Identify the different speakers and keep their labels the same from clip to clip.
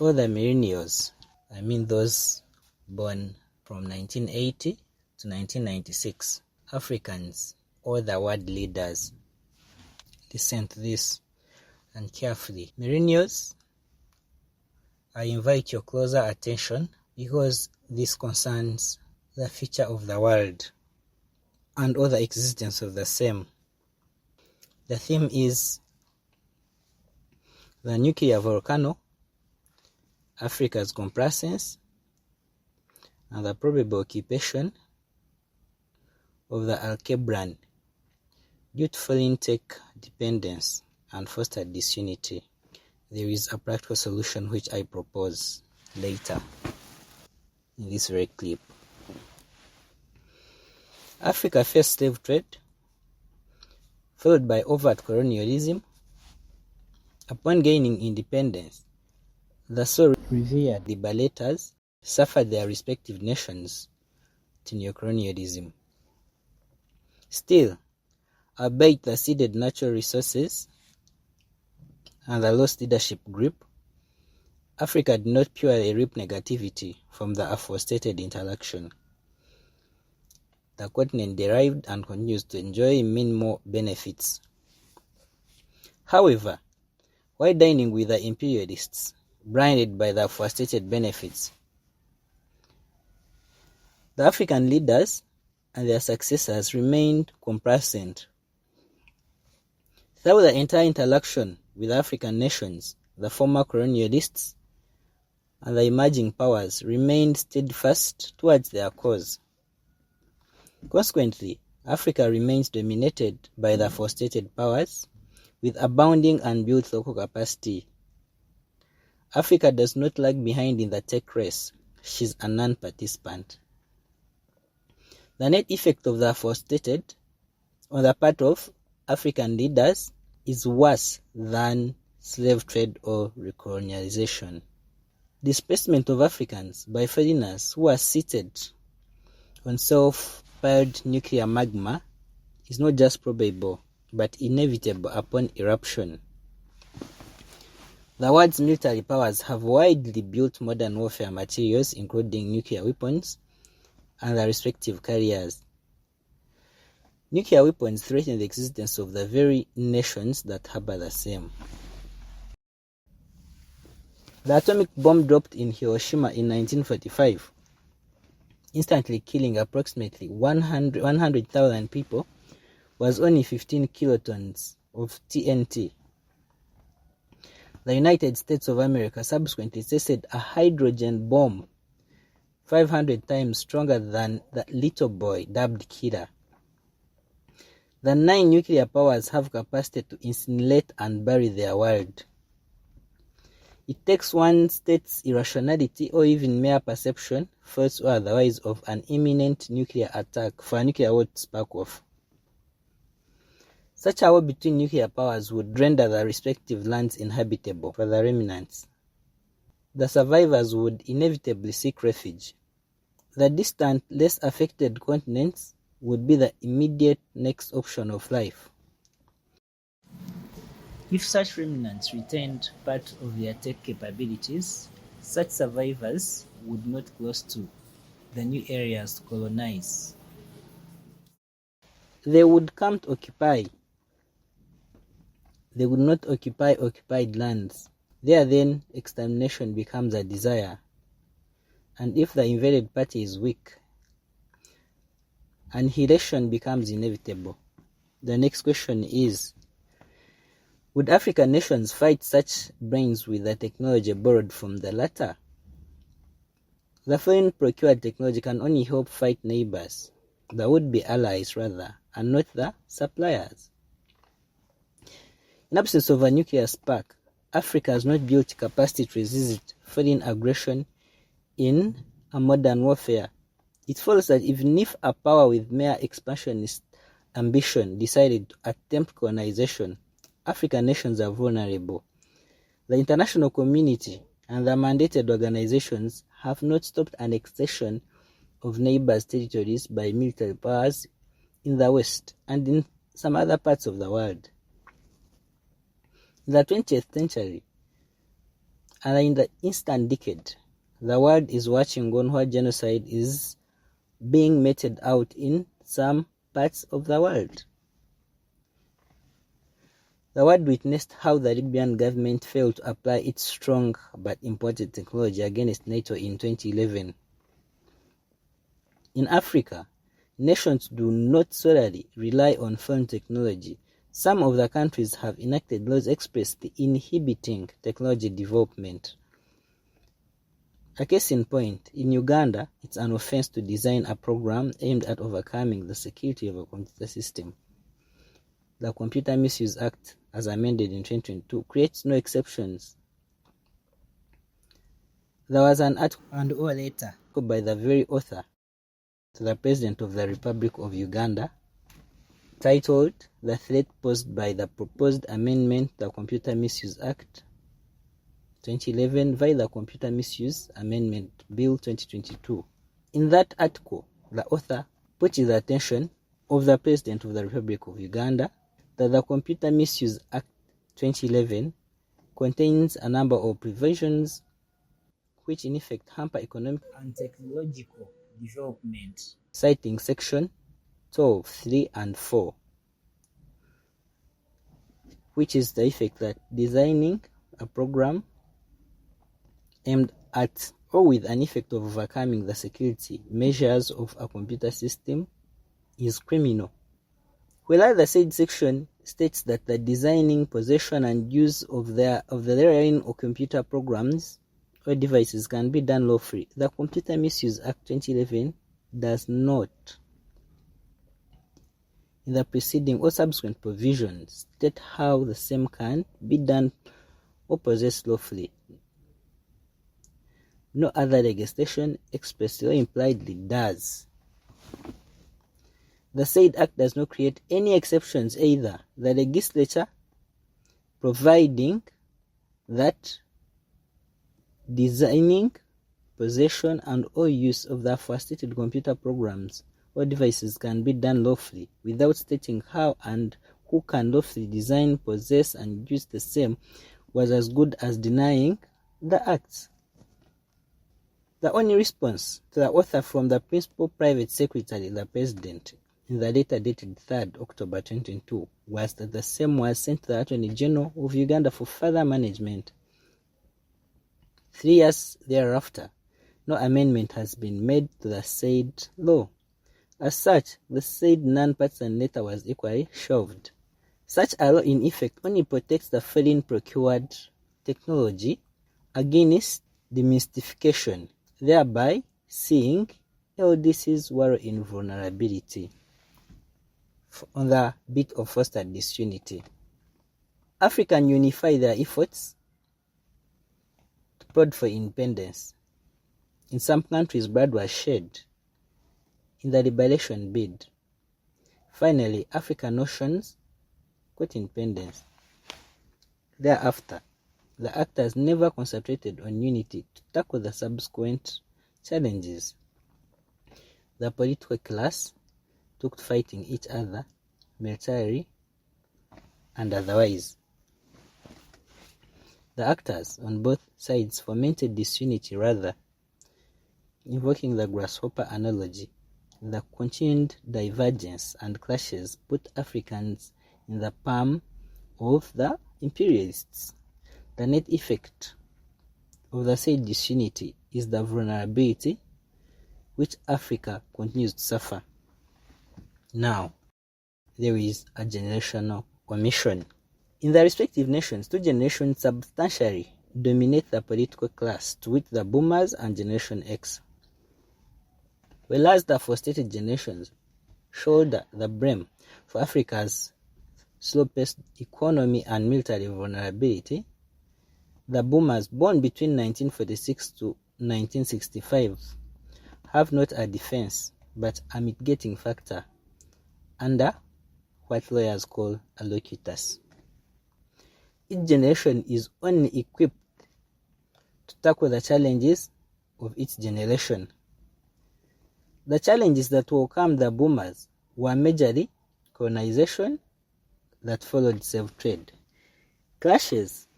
Speaker 1: All the millennials, I mean those born from 1980 to 1996, Africans, all the world leaders, listen to this and carefully. Millennials, I invite your closer attention because this concerns the future of the world and all the existence of the same. The theme is the nuclear volcano, Africa's complacency, and the probable occupation of the ALKEBULAN due to foreign tech dependence and fostered disunity. There is a practical solution which I propose later in this very clip. Africa faced slave trade, followed by overt colonialism. Upon gaining independence, the so revered liberators suffered their respective nations to neocolonialism. Still, albeit the ceded natural resources and the lost leadership grip, Africa did not purely reap negativity from the aforestated interaction. The continent derived and continues to enjoy many more benefits. However, while dining with the imperialists, blinded by the aforestated benefits, the African leaders and their successors remained complacent. Throughout the entire interaction with African nations, the former colonialists and the emerging powers remained steadfast towards their cause. Consequently, Africa remains dominated by the aforestated powers with abounding unbuilt local capacity. Africa does not lag behind in the tech race. She's a non-participant. The net effect of the aforestated on the part of African leaders is worse than slave trade or recolonialization. Displacement of Africans by foreigners who are seated on self-piled nuclear magma is not just probable, but inevitable upon eruption. The world's military powers have widely built modern warfare materials, including nuclear weapons and their respective carriers. Nuclear weapons threaten the existence of the very nations that harbor the same. The atomic bomb dropped in Hiroshima in 1945, instantly killing approximately 100,000 people, was only 15 kilotons of TNT. The United States of America subsequently tested a hydrogen bomb 500 times stronger than the little boy dubbed Killer. The 9 nuclear powers have capacity to incinerate and bury their world. It takes one state's irrationality or even mere perception, false or otherwise, of an imminent nuclear attack for a nuclear war to spark off. Such a war between nuclear powers would render the respective lands inhabitable for the remnants. The survivors would inevitably seek refuge. The distant, less affected continents would be the immediate next option of life. If such remnants retained part of their tech capabilities, such survivors would not cross to the new areas to colonize. They would come to occupy. They would not occupy occupied lands. There then, extermination becomes a desire. And if the invaded party is weak, annihilation becomes inevitable. The next question is, would African nations fight such brains with the technology borrowed from the latter? The foreign procured technology can only help fight neighbors, the would-be allies rather, and not the suppliers. In absence of a nuclear spark, Africa has not built capacity to resist foreign aggression in a modern warfare. It follows that even if a power with mere expansionist ambition decided to attempt colonization, African nations are vulnerable. The international community and the mandated organizations have not stopped annexation of neighbors' territories by military powers in the West and in some other parts of the world. In the 20th century, And in the instant decade, the world is watching on what genocide is being meted out in some parts of the world. The world witnessed how the Libyan government failed to apply its strong but imported technology against NATO in 2011. In Africa, nations do not solely rely on foreign technology. Some of the countries have enacted laws expressly inhibiting technology development. A case in point, in Uganda, it's an offense to design a program aimed at overcoming the security of a computer system. The Computer Misuse Act, as amended in 2022, creates no exceptions. There was an article and or letter by the very author to the President of the Republic of Uganda, titled "The Threat Posed by the Proposed Amendment to the Computer Misuse Act 2011 via the Computer Misuse Amendment Bill 2022. In that article, the author put the attention of the President of the Republic of Uganda that the Computer Misuse Act 2011 contains a number of provisions which in effect hamper economic and technological development, citing section 12, 3 and 4, which is the effect that designing a program aimed at or with an effect of overcoming the security measures of a computer system is criminal. Whereas the said section states that the designing, possession and use of the therein or computer programs or devices can be done lawfully, the Computer Misuse Act 2011 does not. In the preceding or subsequent provisions state how the same can be done or possessed lawfully. No other legislation expressly or impliedly does. The said act does not create any exceptions either. The legislature providing that designing, possession and or use of the aforestated computer programs or devices can be done lawfully, without stating how and who can lawfully design, possess and use the same, was as good as denying the acts. The only response to the author from the Principal Private Secretary, the President, in the letter dated 3rd October 2022, was that the same was sent to the Attorney General of Uganda for further management. 3 years thereafter, no amendment has been made to the said law. As such, the said non-partisan letter was equally shelved. Such a law in effect only protects the foreign procured technology against demystification, thereby seeing LDCs wallow in vulnerability. On the bit of fostered disunity, Africa can unify their efforts to prod for independence. In some countries, blood was shed in the liberation bid. Finally, African nations got independence. Thereafter, the act has never concentrated on unity to tackle the subsequent challenges. The political class took to fighting each other, militarily and otherwise. The actors on both sides fomented disunity rather. Invoking the grasshopper analogy, the continued divergence and clashes put Africans in the palm of the imperialists. The net effect of the said disunity is the vulnerability which Africa continues to suffer. Now, there is a generational omission. In the respective nations, 2 generations substantially dominate the political class, to wit the boomers and Generation X. Whereas the aforestated generations shoulder the blame for Africa's slow-paced economy and military vulnerability, the boomers born between 1946 to 1965 have not a defense but a mitigating factor under what lawyers call a locutus. Each generation is only equipped to tackle the challenges of its generation. The challenges that will come the boomers were majorly colonization that followed slave trade, clashes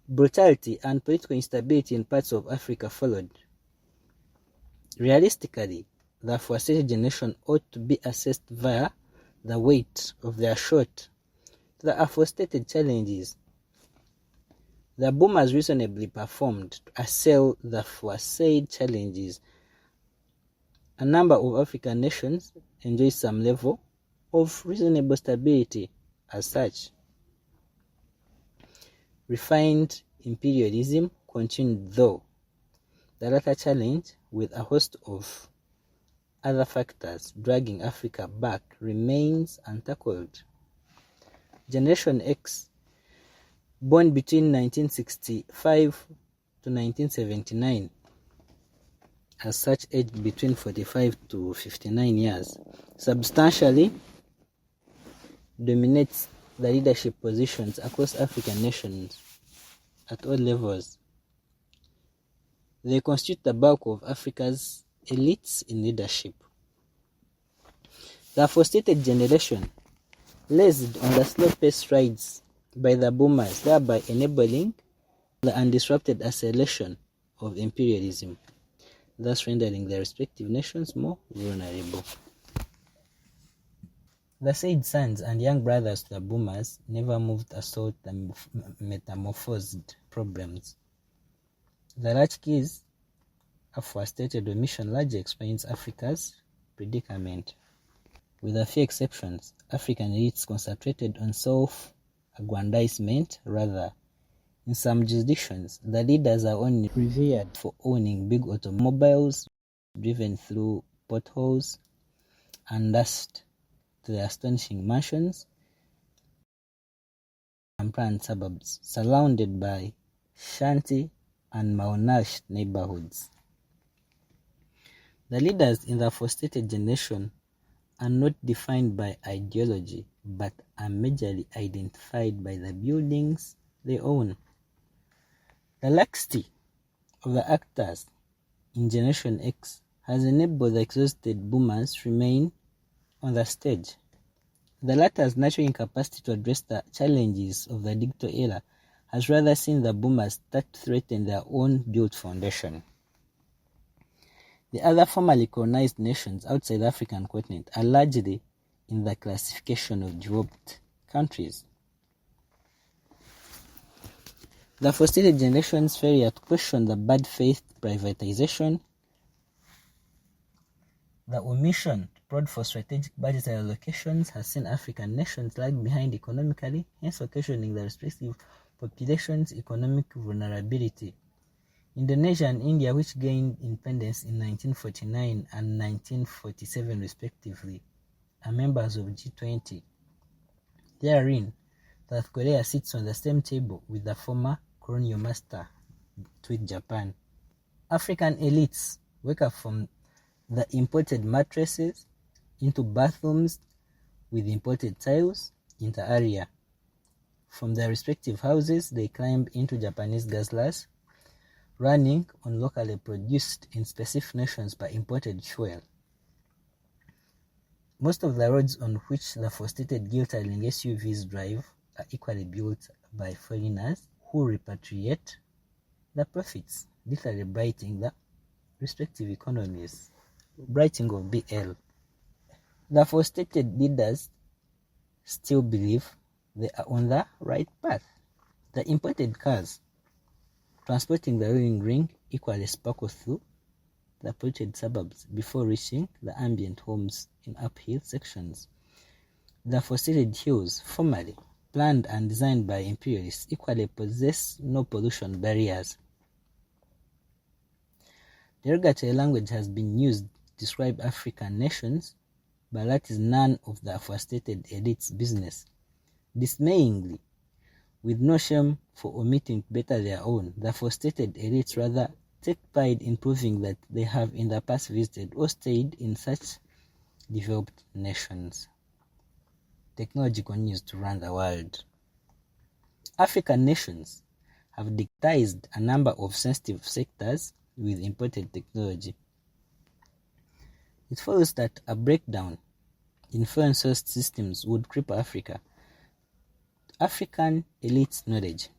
Speaker 1: Brutality and political instability in parts of Africa followed. Realistically, the aforesaid generation ought to be assessed via the weight of their shot to the aforestated challenges. The boomers reasonably performed to assail the aforesaid challenges. A number of African nations enjoy some level of reasonable stability as such. Refined imperialism continued, though the latter challenge, with a host of other factors dragging Africa back, remains untackled. Generation X, born between 1965 to 1979, as such aged between 45 to 59 years, substantially dominates the leadership positions across African nations at all levels. They constitute the bulk of Africa's elites in leadership. The aforestated generation laid on the slow-paced strides by the boomers, thereby enabling the undisrupted acceleration of imperialism, thus rendering their respective nations more vulnerable. The said sons and young brothers to the boomers never moved assault the metamorphosed problems. The latchkeys aforestated omission largely explains Africa's predicament. With a few exceptions, African elites concentrated on self-aggrandizement rather. In some jurisdictions, the leaders are only revered for owning big automobiles driven through potholes and dust to the astonishing mansions and planned suburbs surrounded by shanty and malnourished neighborhoods. The leaders in the aforestated generation are not defined by ideology, but are majorly identified by the buildings they own. The laxity of the actors in Generation X has enabled the exhausted boomers to remain on the stage. The latter's natural incapacity to address the challenges of the digital era has rather seen the boomers start to threaten their own built foundation. The other formerly colonized nations outside the African continent are largely in the classification of developed countries. The aforesaid generation's failure to question the bad faith privatization, the omission to prod for strategic budgetary allocations has seen African nations lag behind economically, hence occasioning the respective populations' economic vulnerability. Indonesia and India, which gained independence in 1949 and 1947 respectively, are members of G20. Therein, South Korea sits on the same table with the former colonial master, with Japan. African elites wake up from the imported mattresses into bathrooms with imported tiles inter area. From their respective houses, they climb into Japanese guzzlers, running on locally produced in specific nations by imported fuel. Most of the roads on which the aforesaid gilt-railed SUVs drive are equally built by foreigners who repatriate the profits, literally brightening the respective economies. Brightening of BL. The aforesaid leaders still believe they are on the right path. The imported cars transporting the rolling ring equally sparkle through the polluted suburbs before reaching the ambient homes in uphill sections. The aforesaid hills, formerly planned and designed by imperialists, equally possess no pollution barriers. Derogatory language has been used to describe African nations, but that is none of the aforesaid elite's business. Dismayingly, with no shame for omitting to better their own, the aforesaid elites rather take pride in proving that they have in the past visited or stayed in such developed nations. Technology continues to run the world. African nations have digitized a number of sensitive sectors with imported technology. It follows that a breakdown in foreign sourced systems would cripple Africa. African elites' knowledge